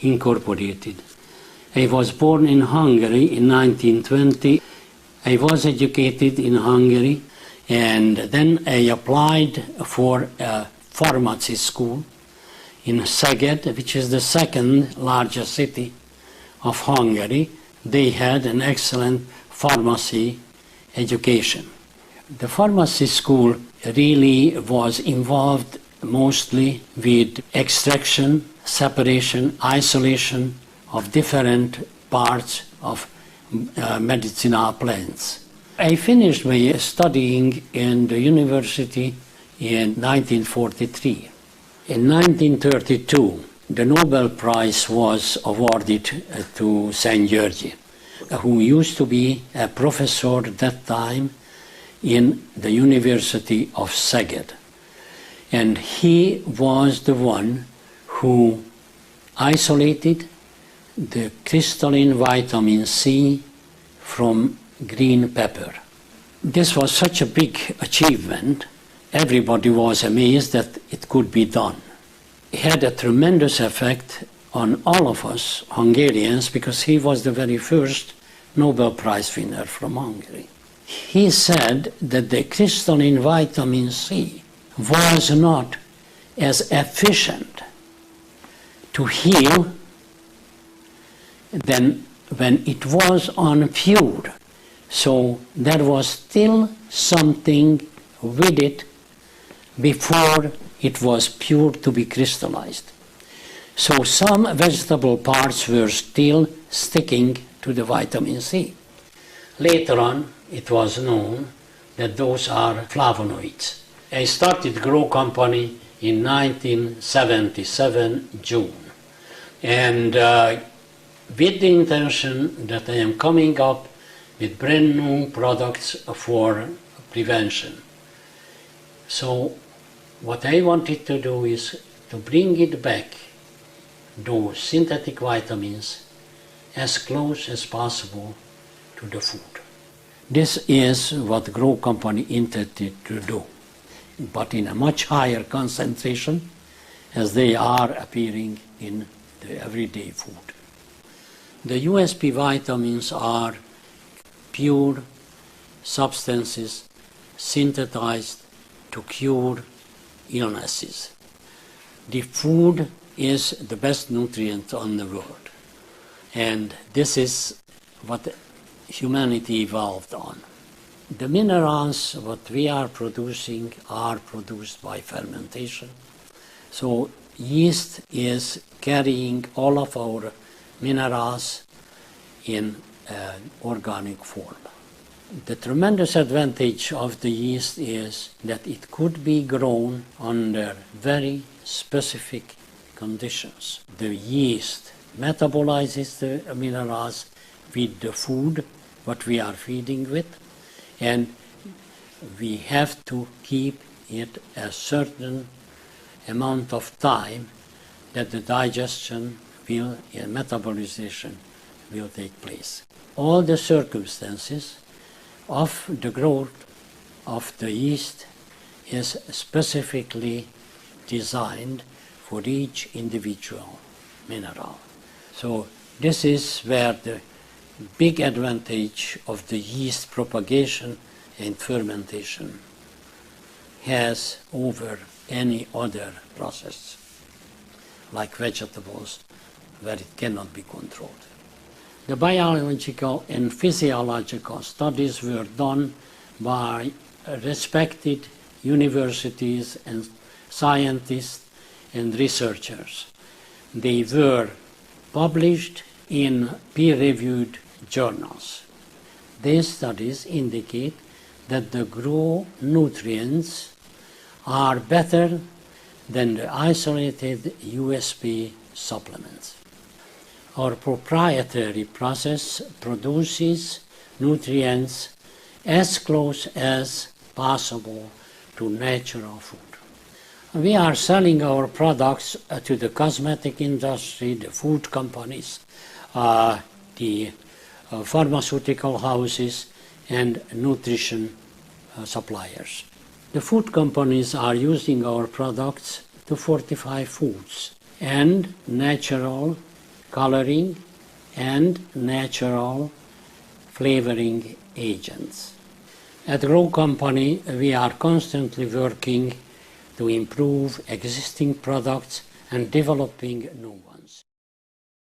Incorporated. I was born in Hungary in 1920. I was educated in Hungary, and then I applied for a pharmacy school in Szeged, which is the second largest city of Hungary. They had an excellent pharmacy education. The pharmacy school really was involved mostly with extraction, separation, isolation of different parts of medicinal plants. I finished my studying in the university in 1943. In 1932, the Nobel Prize was awarded to St. Georgi, who used to be a professor at that time in the University of Szeged. And he was the one who isolated the crystalline vitamin C from green pepper. This was such a big achievement. Everybody was amazed that it could be done. It had a tremendous effect on all of us Hungarians because he was the very first Nobel Prize winner from Hungary. He said that the crystalline vitamin C was not as efficient to heal than when it was unpure. So there was still something with it before it was pure to be crystallized. So some vegetable parts were still sticking to the vitamin C. Later on, it was known that those are flavonoids. I started Grow Company in 1977, June. And with the intention that I am coming up with brand new products for prevention. So what I wanted to do is to bring it back, those synthetic vitamins, as close as possible to the food. This is what Grow Company intended to do, but in a much higher concentration as they are appearing in the everyday food. The USP vitamins are pure substances synthesized to cure illnesses. The food is the best nutrient on the world, and this is what humanity evolved on. The minerals what we are producing are produced by fermentation. So yeast is carrying all of our minerals in an organic form. The tremendous advantage of the yeast is that it could be grown under very specific conditions. The yeast metabolizes the minerals with the food what we are feeding with, and we have to keep it a certain amount of time that the digestion will and metabolization will take place. All the circumstances of the growth of the yeast is specifically designed for each individual mineral. So this is where the big advantage of the yeast propagation and fermentation has over any other process, like vegetables, where it cannot be controlled. The biological and physiological studies were done by respected universities and scientists and researchers. They were published in peer-reviewed journals. These studies indicate that the Grow nutrients are better than the isolated USP supplements. Our proprietary process produces nutrients as close as possible to natural food. We are selling our products to the cosmetic industry, the food companies, the pharmaceutical houses, and nutrition suppliers. The food companies are using our products to fortify foods and natural coloring and natural flavoring agents. At Grow Company, we are constantly working to improve existing products and developing new ones.